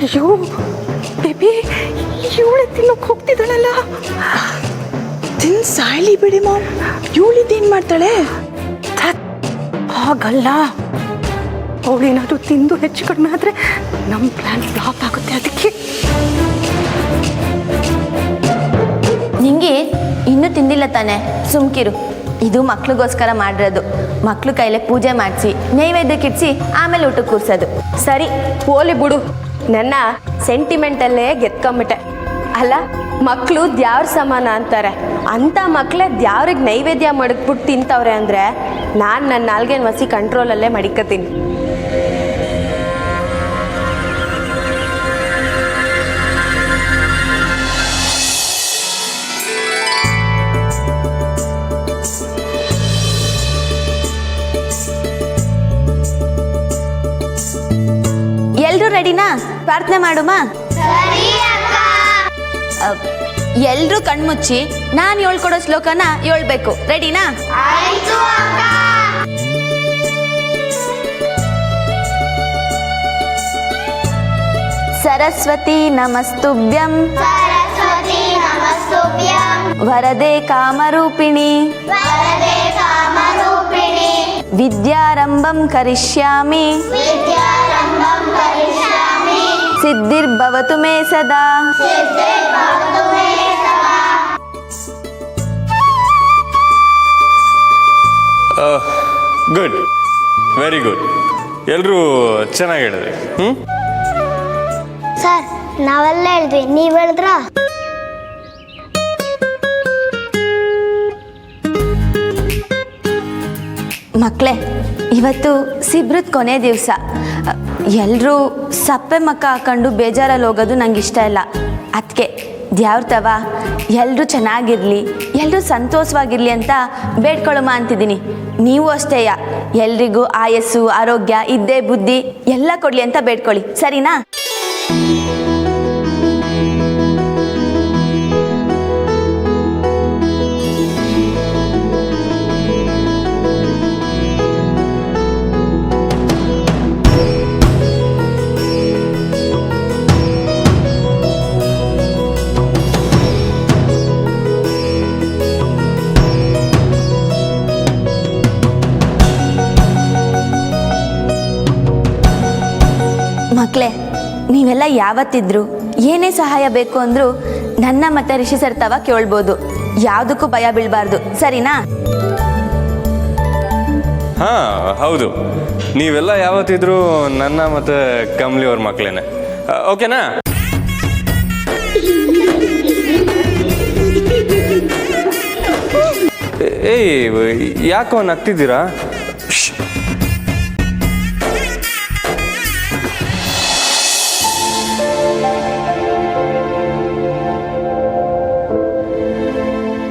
ಅಯ್ಯೋ ಬೇಬಿ, ಇವಳೆ ತಿನ್ನೋಕೆ ಹೋಗ್ತಿದ್ದಾಳಲ್ಲ. ತಿನ್ ಸಾಯ್ಲಿ ಬಿಡಿ ಮಾಮ್, ಇವಳಿದ್ದೇನು ಮಾಡ್ತಾಳೆ? ಹಾಗಲ್ಲ, ಅವಳೇನಾದರೂ ತಿಂದು ಹೆಚ್ಚು ಕಡಿಮೆ ಆದರೆ ನಮ್ಮ ಪ್ಲಾನ್ ಫ್ಲಾಪ್ ಆಗುತ್ತೆ. ಅದಕ್ಕೆ ನಿಂಗೆ ಇನ್ನೂ ತಿಂದಿಲ್ಲ ತಾನೆ, ಸುಮ್ಕಿರು. ಇದು ಮಕ್ಳಿಗೋಸ್ಕರ ಮಾಡಿರೋದು. ಮಕ್ಳು ಕೈಲೇ ಪೂಜೆ ಮಾಡಿಸಿ ನೈವೇದ್ಯಕ್ಕಿಡ್ಸಿ ಆಮೇಲೆ ಊಟಕ್ಕೆ ಕೂರ್ಸೋದು. ಸರಿ ಹೋಲಿ ಬಿಡು, ನನ್ನ ಸೆಂಟಿಮೆಂಟಲ್ಲೇ ಗೆದ್ಕೊಂಬಿಟ್ಟೆ. ಅಲ್ಲ, ಮಕ್ಕಳು ದ್ಯಾವ್ರ ಸಮಾನ ಅಂತಾರೆ. ಅಂಥ ಮಕ್ಕಳೇ ದ್ಯಾವ್ರಿಗೆ ನೈವೇದ್ಯ ಮಡಗ್ಬಿಟ್ಟು ತಿಂತವ್ರೆ ಅಂದರೆ ನಾನು ನನ್ನ ನಾಲ್ಗೇನು ವಸಿ ಕಂಟ್ರೋಲಲ್ಲೇ ಮಡಿಕತ್ತೀನಿ. ಎಲ್ರೂ ರೆಡಿನಾ? ಪ್ರಾರ್ಥನೆ ಮಾಡುಮಾ? ಎಲ್ರೂ ಕಣ್ಮುಚ್ಚಿ ನಾನು ಹೇಳ್ಕೊಡೋ ಶ್ಲೋಕನ ಹೇಳ್ಬೇಕು. ರೆಡಿನಾ? ಸರಸ್ವತಿ ನಮಸ್ತುಭ್ಯಂ ವರದೆ ಕಾಮರೂಪಿಣಿ ವಿದ್ಯಾರಂಭಂ ಕರಿಷ್ಯಾಮಿ ಸಿದ್ಧಿರ್ಭವತು ಮೇ ಸದಾ. Good, very good. ಎಲ್ಲರೂ ಚೆನ್ನಾಗಿ ಹೇಳಿದ್ರಿ. ಸರ್, ನಾವೆಲ್ಲ ಹೇಳಿದ್ವಿ, ನೀವು ಹೇಳಿದ್ರ? ಮಕ್ಕಳೇ, ಇವತ್ತು ಸಿಬ್ರದ ಕೊನೆ ದಿವಸ. ಎಲ್ಲರೂ ಸಪ್ಪೆ ಮಕ್ಕ ಹಾಕೊಂಡು ಬೇಜಾರಲ್ಲಿ ಹೋಗೋದು ನಂಗೆ ಇಷ್ಟ ಇಲ್ಲ. ಅದಕ್ಕೆ ದ್ಯಾವ್ರತವ ಎಲ್ಲರೂ ಚೆನ್ನಾಗಿರಲಿ, ಎಲ್ಲರೂ ಸಂತೋಷವಾಗಿರಲಿ ಅಂತ ಬೇಡ್ಕೊಳ್ಳೋಮ ಅಂತಿದ್ದೀನಿ. ನೀವು ಅಷ್ಟೇಯ, ಎಲ್ರಿಗೂ ಆಯಸ್ಸು ಆರೋಗ್ಯ ಇದ್ದೇ ಬುದ್ಧಿ ಎಲ್ಲ ಕೊಡಲಿ ಅಂತ ಬೇಡ್ಕೊಳ್ಳಿ, ಸರಿನಾ? ಮಕ್ಕಳೇ, ನೀವೆಲ್ಲ ಯಾವತ್ತಿದ್ರು ಏನೇ ಸಹಾಯ ಬೇಕು ಅಂದರೂ ನನ್ನ ಮತ್ತೆ ರಿಷಿ ಸರ್ ತವ ಕೇಳ್ಬೋದು. ಯಾವುದಕ್ಕೂ ಭಯ ಬೀಳಬಾರ್ದು, ಸರಿನಾ? ಹಾ, ಹೌದು. ನೀವೆಲ್ಲ ಯಾವತ್ತಿದ್ರು ನನ್ನ ಮತ್ತು ಕಮಲಿ ಅವ್ರ ಮಕ್ಕಳೇನೆ, ಓಕೆನಾ? ಏಯ್, ಯಾಕೋ ನಗ್ತಿದ್ದೀರಾ?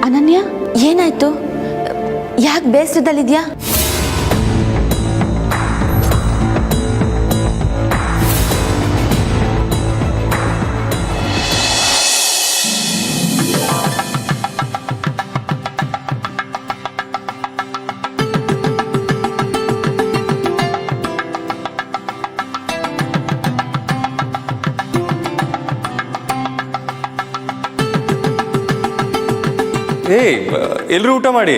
ಅನನ್ಯ, ಏನಾಯ್ತು? ಯಾಕೆ ಬೇಸರದಲ್ಲಿದ್ಯಾ? ಏಯ್, ಎಲ್ಲರೂ ಊಟ ಮಾಡಿ.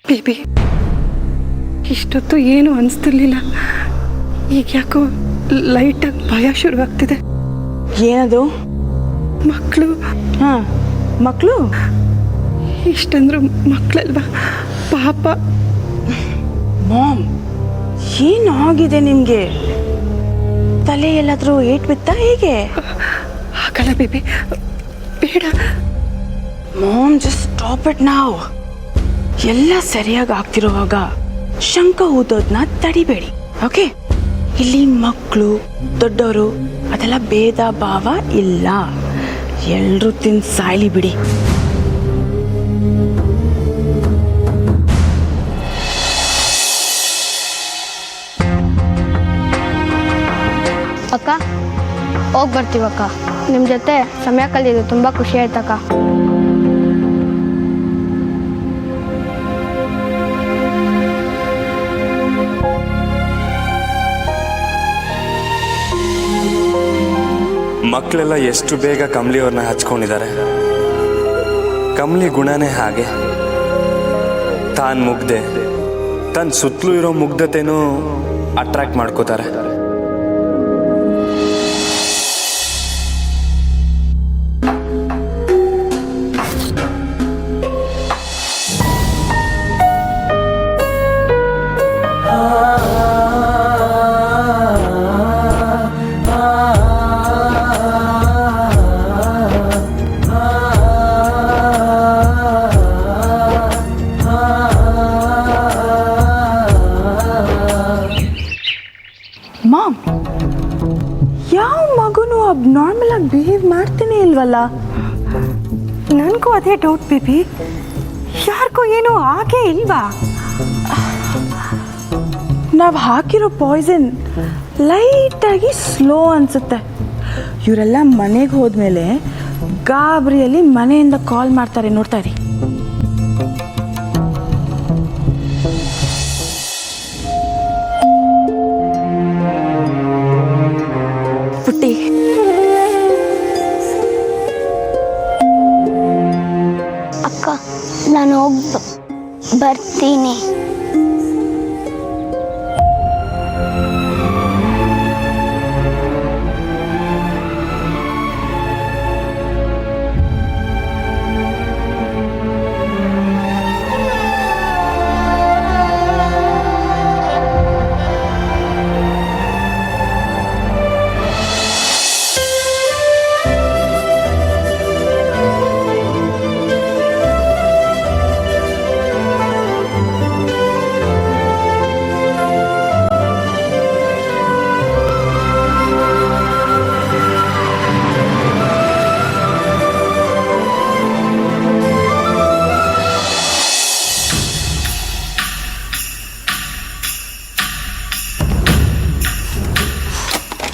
ಬೇಬಿ, ಇಷ್ಟೊತ್ತು ಏನು ಅನಿಸ್ತಿರ್ಲಿಲ್ಲ, ಈಗ ಯಾಕೋ ಲೈಟಾಗಿ ಭಯ ಶುರುವಾಗ್ತಿದೆ. ಏನದು? ಮಕ್ಕಳು. ಹಾಂ, ಮಕ್ಕಳು ಇಷ್ಟಂದ್ರು ಮಕ್ಕಳಲ್ವಾ, ಪಾಪ. ಮಾಮ್, ಏನಾಗಿದೆ ನಿಮಗೆ? ತಲೆ ಎಲ್ಲಾದರೂ ಏಟ್ ಬಿತ್ತಾ ಹೇಗೆ? ಆಗಲ್ಲ ಬೇಬಿ, ಬೇಡ. ಮಾಮ್, ಜಸ್ಟ್ ಸ್ಟಾಪ್ ಇಟ್ ನಾವ್. ಎಲ್ಲ ಸರಿಯಾಗಿ ಆಗ್ತಿರೋವಾಗ ಶಂಕ ಊದೋದನ್ನ ತಡಿಬೇಡಿ. ಓಕೆ, ಇಲ್ಲಿ ಮಕ್ಕಳು ದೊಡ್ಡವರು ಅದೆಲ್ಲ ಭೇದ ಭಾವ ಇಲ್ಲ. ಎಲ್ಲರೂ ತಿಂದು ಸಾಯ್ಲಿ ಬಿಡಿ. ಅಕ್ಕ ಹೋಗಿ ಬರ್ತೀವಕ್ಕ. ನಿಮ್ಮ ಜೊತೆ ಸಮಯ ಕಳೆದಿದ್ದು ತುಂಬ ಖುಷಿ ಆಯ್ತಕ್ಕ. ಮಕ್ಕಳೆಲ್ಲ ಎಷ್ಟು ಬೇಗ ಕಮಲಿಯವ್ರನ್ನ ಹಚ್ಕೊಂಡಿದ್ದಾರೆ. ಕಮಲಿ ಗುಣನೇ ಹಾಗೆ. ತಾನು ಮುಗ್ದೆ ತನ್ನ ಸುತ್ತಲೂ ಇರೋ ಮುಗ್ಧತೆನೂ ಅಟ್ರಾಕ್ಟ್ ಮಾಡ್ಕೋತಾರೆ. ಮಾಮ್, ಯಾವ ಮಗುನು ಅಬ್ನಾರ್ಮಲ್ ಆಗಿ ಬಿಹೇವ್ ಮಾಡ್ತಾನೆ ಇಲ್ವಲ್ಲ? ನನಗೂ ಅದೇ ಡೌಟ್ ಬೇಬಿ. ಯಾರಿಗೂ ಏನೂ ಆಗೇ ಇಲ್ವಾ? ನಾವು ಹಾಕಿರೋ ಪಾಯ್ಸನ್ ಲೈಟಾಗಿ ಸ್ಲೋ ಅನ್ಸುತ್ತೆ. ಇವರೆಲ್ಲ ಮನೆಗೆ ಹೋದ್ಮೇಲೆ ಗಾಬರಿಯಲ್ಲಿ ಮನೆಯಿಂದ ಕಾಲ್ ಮಾಡ್ತಾರೆ, ನೋಡ್ತಾ ಇರಿ. ಪುಟ್ಟಿ, ಅಕ್ಕ ನಾನು ಹೋಗಿ ಬರ್ತೀನಿ.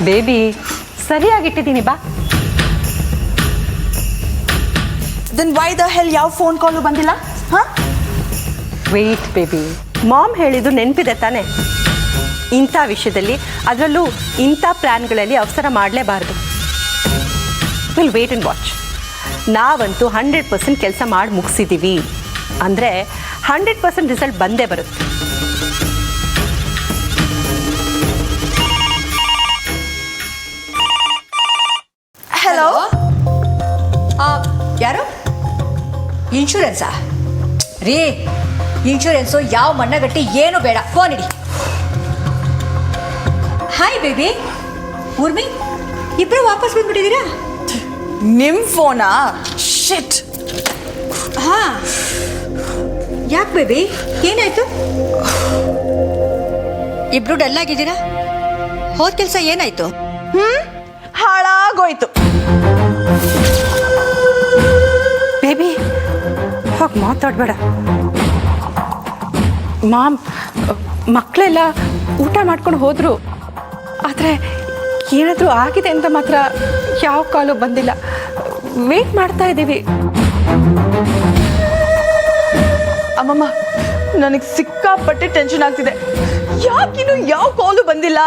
ಬೇಬಿ ಸರಿಯಾಗಿಟ್ಟಿದ್ದೀನಿ ಬಾ. ದೆನ್ ವೈ ದ ಹೆಲ್ ಯಾವ ಫೋನ್ ಕಾಲು ಬಂದಿಲ್ಲ? ಹಾಂ, ವೆಯ್ಟ್ ಬೇಬಿ, ಮಾಮ್ ಹೇಳಿದ್ದು ನೆನಪಿದೆ ತಾನೆ? ಇಂಥ ವಿಷಯದಲ್ಲಿ, ಅದರಲ್ಲೂ ಇಂಥ ಪ್ಲ್ಯಾನ್ಗಳಲ್ಲಿ ಅವಸರ ಮಾಡಲೇಬಾರ್ದು. Will wait and watch. ನಾವಂತೂ 100% ಕೆಲಸ ಮಾಡಿ ಮುಗಿಸಿದ್ದೀವಿ ಅಂದರೆ 100% ರಿಸಲ್ಟ್ ಬಂದೇ ಬರುತ್ತೆ. ಹಲೋ, ಯಾರು? ಇನ್ಶೂರೆನ್ಸಾ? ರೀ, ಇನ್ಶೂರೆನ್ಸು ಯಾವ ಮಣ್ಣಗಟ್ಟಿ ಏನು ಬೇಡ, ಫೋನ್ ಇಡಿ. ಹಾಯ್ ಬೇಬಿ, ಊರ್ಮಿ, ಇಬ್ಬರು ವಾಪಸ್ ಬಂದ್ಬಿಟ್ಟಿದ್ದೀರಾ? ನಿಮ್ಮ ಫೋನಾ? ಶಿಟ್. ಹಾಂ, ಯಾಕೆ ಬೇಬಿ, ಏನಾಯ್ತು? ಇಬ್ರು ಡಲ್ ಆಗಿದ್ದೀರಾ? ಹೋದ ಕೆಲಸ ಏನಾಯ್ತು? ಹಾಳಾಗೋಯ್ತು. ಬೇಬಿ ಹೋಗಿ ಮಾತಾಡಬೇಡ. ಮಾಮ್, ಮಕ್ಕಳೆಲ್ಲ ಊಟ ಮಾಡ್ಕೊಂಡು ಹೋದರು. ಆದರೆ ಏನಾದರೂ ಆಗಿದೆ ಅಂತ ಮಾತ್ರ ಯಾವ ಕಾಲು ಬಂದಿಲ್ಲ. ವೇಟ್ ಮಾಡ್ತಾ ಇದ್ದೀವಿ. ಅಮ್ಮಮ್ಮ, ನನಗೆ ಸಿಕ್ಕಾಪಟ್ಟೆ ಟೆನ್ಷನ್ ಆಗ್ತಿದೆ. ಯಾಕಿನ್ನು ಯಾವ ಕಾಲು ಬಂದಿಲ್ಲ?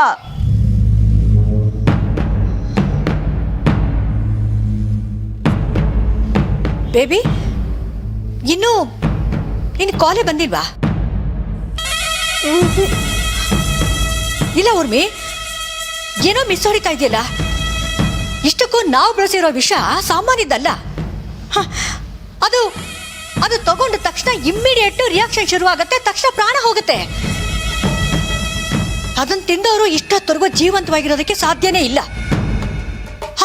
ಬೇಬಿ, ಇನ್ನೂ ನಿನ್ನ ಕಾಲೇ ಬಂದಿಲ್ವಾ? ಇಲ್ಲ ಊರ್ಮಿ, ಏನೋ ಮಿಸ್ ಹೊಡಿತಾ ಇದೆಯಲ್ಲ. ಇಷ್ಟಕ್ಕೂ ನಾವು ಬಳಸಿರೋ ವಿಷ ಸಾಮಾನ್ಯದಲ್ಲ. ಅದು ಅದು ತಗೊಂಡ ತಕ್ಷಣ ಇಮ್ಮಿಡಿಯೇಟ್ ರಿಯಾಕ್ಷನ್ ಶುರುವಾಗುತ್ತೆ, ತಕ್ಷಣ ಪ್ರಾಣ ಹೋಗುತ್ತೆ. ಅದನ್ನು ತಿಂದವರು ಇಷ್ಟೊತ್ತವರೆಗೂ ಜೀವಂತವಾಗಿರೋದಕ್ಕೆ ಸಾಧ್ಯನೇ ಇಲ್ಲ.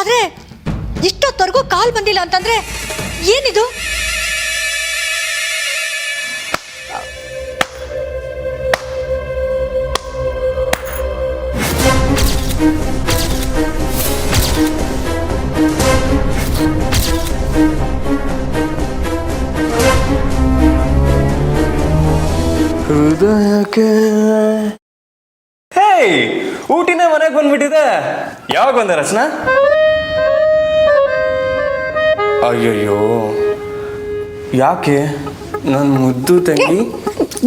ಆದರೆ ಇಷ್ಟೊತ್ತವರೆಗೂ ಕಾಲ್ ಬಂದಿಲ್ಲ ಅಂತಂದ್ರೆ ಏನಿದು? ಹೃದಯಕ್ಕೆ ಹೇಯ್, ಊಟಿನೇ ಮನೆಗೆ ಬಂದ್ಬಿಟ್ಟಿದೆ. ಯಾವಾಗ ಬಂದೆ ರಚನಾ? ಅಯ್ಯಯ್ಯೋ, ಯಾಕೆ ನನ್ನ ಮುದ್ದು ತಂಗಿ?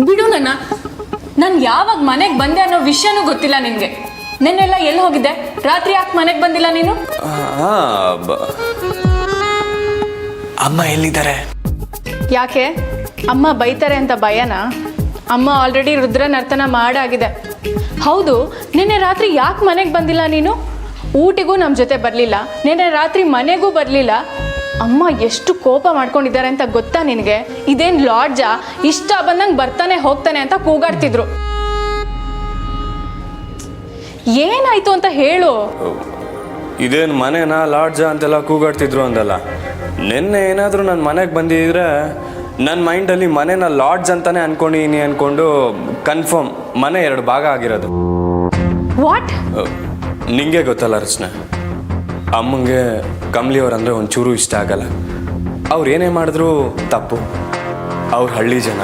ಬಿಡು ನಾನು ಯಾವಾಗ ಮನೆಗೆ ಬಂದೆ ಅನ್ನೋ ವಿಷಯನೂ ಗೊತ್ತಿಲ್ಲ ನಿನಗೆ. ನಿನ್ನೆಲ್ಲ ಎಲ್ಲಿ ಹೋಗಿದ್ದೆ? ರಾತ್ರಿ ಯಾಕೆ ಮನೆಗೆ ಬಂದಿಲ್ಲ ನೀನು? ಅಮ್ಮ ಎಲ್ಲಿದ್ದಾರೆ? ಯಾಕೆ ಅಮ್ಮ ಬೈತಾರೆ ಅಂತ ಭಯನಾ? ಅಮ್ಮ ಆಲ್ರೆಡಿ ರುದ್ರ ನರ್ತನ ಮಾಡಾಗಿದೆ. ಹೌದು, ನಿನ್ನೆ ರಾತ್ರಿ ಯಾಕೆ ಮನೆಗೆ ಬಂದಿಲ್ಲ ನೀನು? ಊಟಿಗೂ ನಮ್ಮ ಜೊತೆ ಬರಲಿಲ್ಲ, ನಿನ್ನೆ ರಾತ್ರಿ ಮನೆಗೂ ಬರಲಿಲ್ಲ. ಅಮ್ಮ ಎಷ್ಟು ಕೋಪ ಮಾಡ್ಕೊಂಡಿದ್ದಾರೆ ಅಂತ ಗೊತ್ತಾ ನಿನಗೆ? ಇದೇನು ಲಾಡ್ಜಾ? ಇಷ್ಟ ಬಂದಂಗೆ ಬರ್ತಾನೆ ಹೋಗ್ತಾನೆ ಅಂತ ಕೂಗಾಡ್ತಿದ್ರು. ಏನಾಯ್ತು ಅಂತ ಹೇಳು. ಇದೇನು ಮನೆನಾ ಲಾಡ್ಜಾ ಅಂತೆಲ್ಲ ಕೂಗಾಡ್ತಿದ್ರು ಅಂದಲ್ಲ. ನಿನ್ನೆ ಏನಾದರೂ ನನ್ನ ಮನೆಗೆ ಬಂದಿದ್ರೆ ನನ್ನ ಮೈಂಡಲ್ಲಿ ಮನೆನ ಲಾಡ್ಜ್ ಅಂತಾನೆ ಅನ್ಕೊಂಡು ಕನ್ಫರ್ಮ್ ಮನೆ 2 ಭಾಗ ಆಗಿರೋದು. ವಾಟ್? ನಿಂಗೆ ಗೊತ್ತಲ್ಲ ರಚನೆ, ಅಮ್ಮಂಗೆ ಕಮ್ಲಿಯವ್ರಂದ್ರೆ ಒಂಚೂರು ಇಷ್ಟ ಆಗಲ್ಲ. ಅವ್ರು ಏನೇ ಮಾಡಿದ್ರು ತಪ್ಪು. ಅವ್ರು ಹಳ್ಳಿ ಜನ,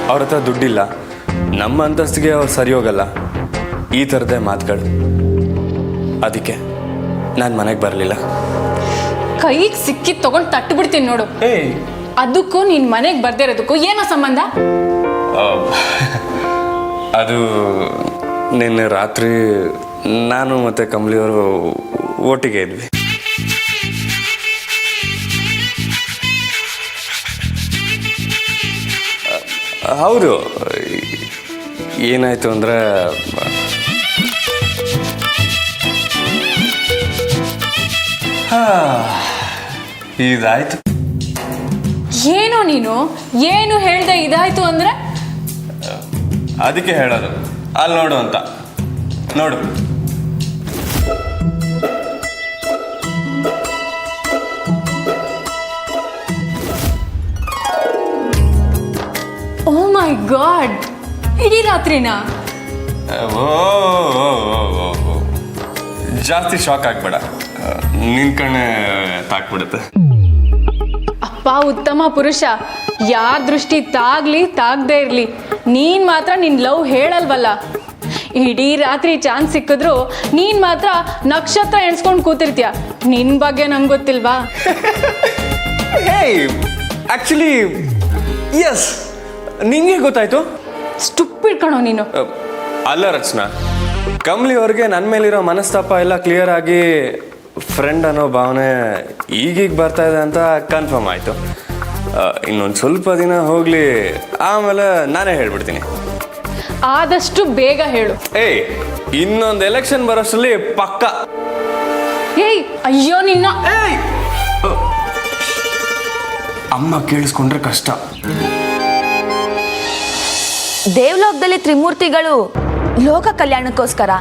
ಅವ್ರ ಹತ್ರ ದುಡ್ಡಿಲ್ಲ, ನಮ್ಮ ಅಂತಸ್ತಿಗೆ ಅವ್ರು ಸರಿ ಹೋಗಲ್ಲ. ಈ ಥರದ್ದೇ ಮಾತುಗಳು. ಅದಕ್ಕೆ ನಾನು ಮನೆಗೆ ಬರಲಿಲ್ಲ. ಕೈಗೆ ಸಿಕ್ಕಿದ್ ತಗೊಂಡು ತಟ್ಟು ಬಿಡ್ತೀನಿ ನೋಡು. ಏಯ್, ಅದಕ್ಕೂ ನೀನ್ ಮನೆಗೆ ಬರ್ದೇ ಇರೋದಕ್ಕೂ ಏನೋ ಸಂಬಂಧ? ಅದು ನಿನ್ನೆ ರಾತ್ರಿ ನಾನು ಮತ್ತು ಕಮಲಿಯವರು ಒಟ್ಟಿಗೆ ಇದ್ವಿ. ಹೌದು, ಏನಾಯ್ತು ಅಂದರೆ ಇದಾಯ್ತು. ಏನೋ ನೀನು ಏನು ಹೇಳ್ದೆ ಇದಾಯ್ತು ಅಂದ್ರೆ? ಅದಕ್ಕೆ ಹೇಳೋದು, ಅಲ್ಲಿ ನೋಡು ಅಂತ. ನೋಡು. ಓ ಮೈ ಗಾಡ್, ಇಡೀ ರಾತ್ರಿನಾ? ಓ ಜಾಸ್ತಿ ಶಾಕ್ ಆಗ್ಬೇಡ, ನಿನ್ ಕಣ್ಣೆ ತಾಕ್ಬಿಡುತ್ತೆ. ಅಪ್ಪ ಉತ್ತಮ ಪುರುಷ, ಯಾರ ದೃಷ್ಟಿ ತಾಗ್ಲಿ ತಾಗದೇ ಇರ್ಲಿ, ನೀನ್ ಮಾತ್ರ ನಿನ್ ಲವ್ ಹೇಳಲ್ವಲ್ಲ. ಇಡೀ ರಾತ್ರಿ ಚಾನ್ಸ್ ಸಿಕ್ಕಿದ್ರು ನೀನ್ ಮಾತ್ರ ನಕ್ಷತ್ರ ಎಣ್ಸ್ಕೊಂಡು ಕೂತಿರ್ತೀಯ. ನಿನ್ ಬಗ್ಗೆ ನಂಗೆ ಗೊತ್ತಿಲ್ವಾ? ಹೇಯ್, ಆಕ್ಚುಲಿ ಎಸ್, ನಿಂಗೆ ಗೊತ್ತಾಯ್ತು. ಸ್ಟುಪಿಡ್ ಕಣೋ ನೀನು. ಅಲ್ಲ ರಚನಾ, ಕಮಲಿ ಅವ್ರಿಗೆ ನನ್ನ ಮೇಲಿರೋ ಮನಸ್ತಾಪ ಎಲ್ಲ ಕ್ಲಿಯರ್ ಆಗಿ ಫ್ರೆಂಡ್ ಅನ್ನೋ ಭಾವನೆ ಈಗೀಗ ಬರ್ತಾ ಇದೆ ಅಂತ ಕನ್ಫರ್ಮ್ ಆಯಿತು. ಇನ್ನೊಂದು ಸ್ವಲ್ಪ ದಿನ ಹೋಗಲಿ, ಆಮೇಲೆ ನಾನೇ ಹೇಳ್ಬಿಡ್ತೀನಿ. ಆದಷ್ಟು ಬೇಗ ಹೇಳು. ಏಯ್, ಇನ್ನೊಂದು ಎಲೆಕ್ಷನ್ ಬರೋಷ್ಟರಲ್ಲಿ ಪಕ್ಕ. ಏಯ್, ಅಯ್ಯೋ ನಿನ್ನ. ಏಯ್, ಅಮ್ಮ ಕೇಳಿಸ್ಕೊಂಡ್ರೆ ಕಷ್ಟ. ದೇವಲೋಕದಲ್ಲಿ ತ್ರಿಮೂರ್ತಿಗಳು ಲೋಕ ಕಲ್ಯಾಣಕ್ಕೋಸ್ಕರ,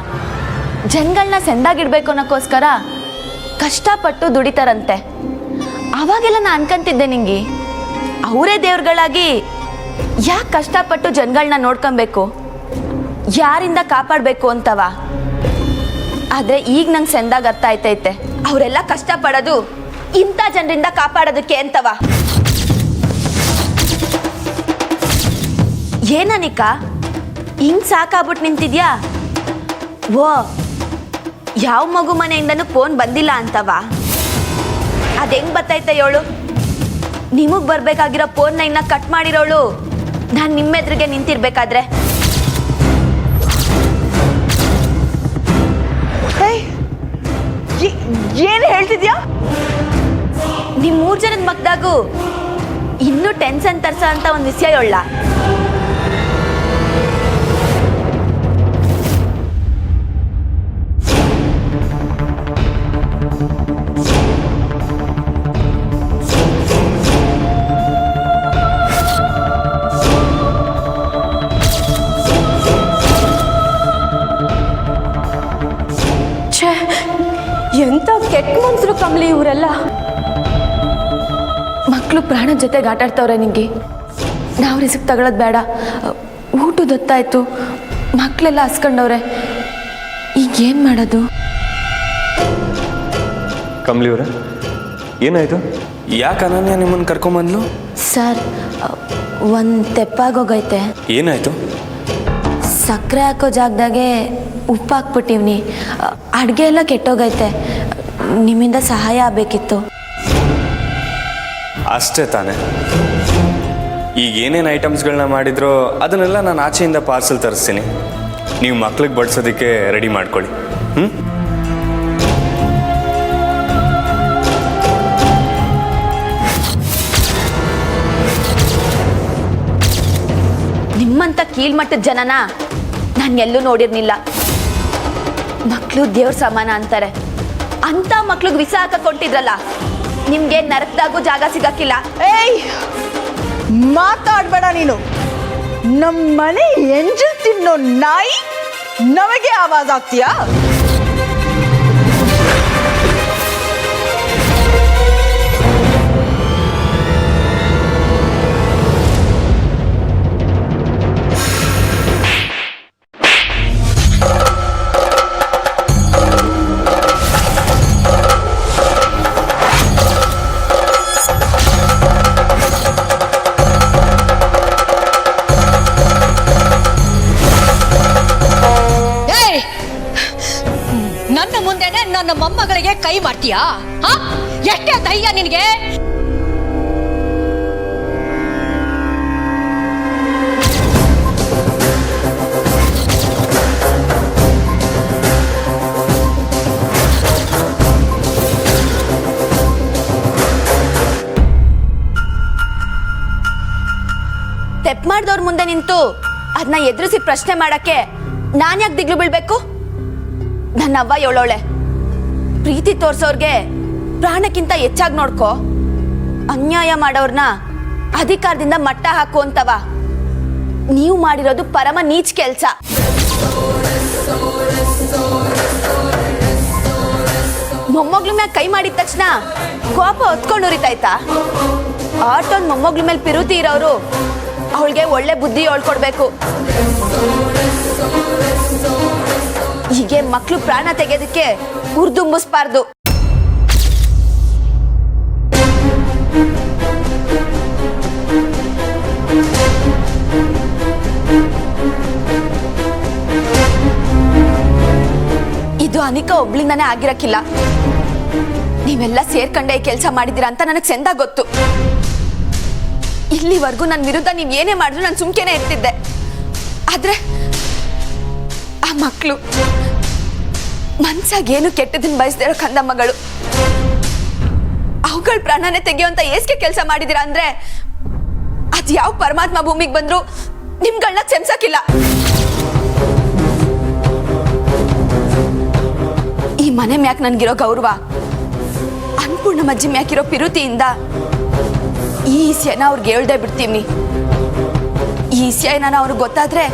ಜನಗಳನ್ನ ಸೆಂದಾಗಿಡ್ಬೇಕು ಅನ್ನೋಕ್ಕೋಸ್ಕರ ಕಷ್ಟಪಟ್ಟು ದುಡಿತಾರಂತೆ. ಅವಾಗೆಲ್ಲ ನಾನು ಅನ್ಕೊಂತಿದ್ದೆ ನಿಂಗೆ, ಅವರೇ ದೇವ್ರುಗಳಾಗಿ ಯಾಕೆ ಕಷ್ಟಪಟ್ಟು ಜನಗಳನ್ನ ನೋಡ್ಕೊಬೇಕು, ಯಾರಿಂದ ಕಾಪಾಡಬೇಕು ಅಂತವ. ಆದರೆ ಈಗ ನಂಗೆ ಸೆಂದಾಗ ಅರ್ಥ ಆಯ್ತೈತೆ, ಅವರೆಲ್ಲ ಕಷ್ಟಪಡೋದು ಇಂಥ ಜನರಿಂದ ಕಾಪಾಡೋದಕ್ಕೆ ಅಂತವ. ಏನನಿಕ ಹಿಂಗ್ ಸಾಕಾಗ್ಬಿಟ್ಟು ನಿಂತಿದ್ಯಾ? ಓ, ಯಾವ ಮಗು ಮನೆಯಿಂದನೂ ಫೋನ್ ಬಂದಿಲ್ಲ ಅಂತವ? ಅದು ಹೆಂಗ್ ಬರ್ತೈತೆ ಹೇಳು? ನಿಮಗೆ ಬರ್ಬೇಕಾಗಿರೋ ಫೋನ್ನ ಇನ್ನ ಕಟ್ ಮಾಡಿರೋಳು ನಾನು ನಿಮ್ಮೆದ್ರಿಗೆ ನಿಂತಿರ್ಬೇಕಾದ್ರೆ. ಏನು ಹೇಳ್ತಿದ್ಯಾ? ನಿಮ್ಮ 3 ಜನದ ಮಕ್ದಾಗು ಇನ್ನೂ ಟೆನ್ಷನ್ ತರ್ಸ ಅಂತ ಒಂದು ವಿಷಯ ಹೇಳ. ಎಂಥ ಕೆಟ್ಟ ಮನ್ಸರು ಕಮಲಿ ಇವರೆಲ್ಲ. ಮಕ್ಕಳು ಪ್ರಾಣದ ಜೊತೆಗೆ ಆಟಾಡ್ತವ್ರೆ. ನಿಂಗೆ ನಾವು ರಿಸ್ಕ್ ತಗೊಳ್ಳೋದು ಬೇಡ. ಊಟದ ಹೊತ್ತಾಯ್ತು, ಮಕ್ಕಳೆಲ್ಲ ಹಸ್ಕೊಂಡವ್ರೆ. ಈಗ ಏನು ಮಾಡೋದು? ಕಮಲಿ ಅವರೇ, ಏನಾಯ್ತು? ಯಾಕೆ ಅನನ್ಯ ನಿಮ್ಮನ್ನು ಕರ್ಕೊಂಬಂದ್ಲು? ಸರ್, ಒಂದು ತೆಪ್ಪಾಗೋಗೈತೆ. ಏನಾಯ್ತು? ಸಕ್ಕರೆ ಹಾಕೋ ಜಾಗದಾಗೆ ಉಪ್ಪು ಹಾಕ್ಬಿಟ್ಟಿವ್ನಿ. ಅಡುಗೆ ಎಲ್ಲ ಕೆಟ್ಟೋಗೈತೆ. ನಿಮ್ಮಿಂದ ಸಹಾಯ ಆಗಬೇಕಿತ್ತು. ಅಷ್ಟೇ ತಾನೆ. ಈಗ ಏನೇನು ಐಟಮ್ಸ್ಗಳನ್ನ ಮಾಡಿದ್ರೋ ಅದನ್ನೆಲ್ಲ ನಾನು ಆಚೆಯಿಂದ ಪಾರ್ಸಲ್ ತರಿಸ್ತೀನಿ. ನೀವು ಮಕ್ಳಿಗೆ ಬಡಿಸೋದಕ್ಕೆ ರೆಡಿ ಮಾಡ್ಕೊಳ್ಳಿ. ನಿಮ್ಮಂಥ ಕೀಳ್ಮಟ್ಟದ ಜನನ ನಾನು ಎಲ್ಲೂ ನೋಡಿರ್ಲಿಲ್ಲ. ಮಕ್ಕಳು ದೇವ್ರ ಸಮಾನ ಅಂತಾರೆ. ಅಂತ ಮಕ್ಳಿಗೆ ವಿಷ ಹಾಕ ಕೊಟ್ಟಿದ್ರಲ್ಲ, ನಿಮ್ಗೆ ನರಕದಾಗೂ ಜಾಗ ಸಿಗಕ್ಕಿಲ್ಲ. ಏಯ್, ಮಾತಾಡ್ಬೇಡ ನೀನು. ನಮ್ಮನೆ ಎಂಜಲ್ ತಿನ್ನೋ ನಾಯಿ ನಮಗೆ ಆವಾಜ್ ಆಗ್ತೀಯಾ? ನನ್ನ ಮುಂದೆನೆ ನನ್ನ ಮೊಮ್ಮಗಳಿಗೆ ಕೈ ಮಾಡ್ತೀಯಾ? ಎಷ್ಟೇ ಧೈರ್ಯ ನಿನಗೆ? ತೆಪ್ ಮಾಡ್ದವ್ರ ಮುಂದೆ ನಿಂತು ಅದನ್ನ ಎದುರಿಸಿ ಪ್ರಶ್ನೆ ಮಾಡಕ್ಕೆ ನಾನು ಯಾಕೆ ದಿಗ್ಲು ಬೀಳ್ಬೇಕು? ನನ್ನ ಅವ್ವ ಹೇಳೋಳೆ, ಪ್ರೀತಿ ತೋರ್ಸೋರ್ಗೆ ಪ್ರಾಣಕ್ಕಿಂತ ಹೆಚ್ಚಾಗಿ ನೋಡ್ಕೋ, ಅನ್ಯಾಯ ಮಾಡೋರ್ನ ಅಧಿಕಾರದಿಂದ ಮಟ್ಟ ಹಾಕು ಅಂತವ. ನೀವು ಮಾಡಿರೋದು ಪರಮ ನೀಚ್ ಕೆಲ್ಸ. ಮೊಮ್ಮಗ್ಳ ಮ್ಯಾಗ ಕೈ ಮಾಡಿದ ತಕ್ಷಣ ಕೋಪ ಹೊತ್ಕೊಂಡು ಉರಿತಾಯ್ತಾ? ಆಟೊಂದು ಮೊಮ್ಮಗ್ಳ ಮೇಲೆ ಪಿರುತಿ ಇರೋರು ಅವಳಿಗೆ ಒಳ್ಳೆ ಬುದ್ಧಿ ಹೇಳ್ಕೊಡ್ಬೇಕು. ಹೀಗೆ ಮಕ್ಕಳು ಪ್ರಾಣ ತೆಗೆಯೋದಕ್ಕೆ ಉರ್ದುಂಬಿಸ್ಬಾರ್ದು. ಇದು ಅನಿಕಾ ಒಬ್ಳಿಂದಾನೇ ಆಗಿರಕ್ಕಿಲ್ಲ. ನೀವೆಲ್ಲ ಸೇರ್ಕೊಂಡೆ ಕೆಲಸ ಮಾಡಿದ್ದೀರಾ ಅಂತ ನನಗೆ ಚೆಂದ ಗೊತ್ತು. ಇಲ್ಲಿವರೆಗೂ ನನ್ನ ವಿರುದ್ಧ ನೀವು ಏನೇ ಮಾಡಿದ್ರು ನಾನು ಸುಮ್ಕೆನೆ ಇರ್ತಿದ್ದೆ. ಆದ್ರೆ ಆ ಮಕ್ಕಳು ಮನ್ಸಾಗೇನು ಕೆಟ್ಟದನ್ನ ಬಯಸ್ದಿರೋ ಕಂದಮ್ಮಗಳು, ಅವುಗಳ ಪ್ರಾಣನೇ ತೆಗೆಯುವಂತ ಏಸ್ಗೆ ಕೆಲಸ ಮಾಡಿದಿರಾ ಅಂದ್ರೆ ಅದ್ ಯಾವ ಪರಮಾತ್ಮ ಭೂಮಿಗೆ ಬಂದ್ರು ನಿಮ್ಗಳನ್ನ ಕ್ಷಮಿಸಕ್ಕಿಲ್ಲ. ಈ ಮನೆ ಮ್ಯಾಕ್ ನನ್ಗಿರೋ ಗೌರವ, ಅನ್ಪೂರ್ಣ ಮಜ್ಜಿ ಮ್ಯಾಕಿರೋ ಪಿರುತಿಯಿಂದ ಈ ವಿಷಯನ ಅವ್ರಿಗೆ ಹೇಳ್ದೆ ಬಿಡ್ತೀವಿ. ಈ ವಿಷಯ ಏನಾನ ಅವ್ರಿಗೆ ಗೊತ್ತಾದ್ರೆ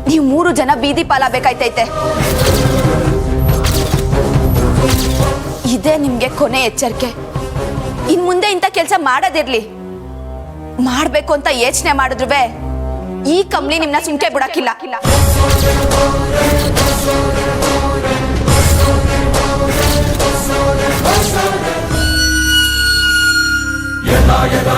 ನೀವು 3 ಜನ ಬೀದಿ ಪಾಲಾಗಬೇಕಾಯ್ತೈತೆ. ಇದೇ ನಿಮ್ಗೆ ಕೊನೆ ಎಚ್ಚರಿಕೆ. ಇನ್ ಮುಂದೆ ಇಂಥ ಕೆಲಸ ಮಾಡೋದಿರ್ಲಿ, ಮಾಡ್ಬೇಕು ಅಂತ ಯೋಚನೆ ಮಾಡಿದ್ರುವೆ ಈ ಕಂಪ್ನಿ ನಿಮ್ನ ಸುಮ್ಕೆ ಬಿಡಕ್ಕಿಲ್ಲ. ಯದಾ ಯದಾ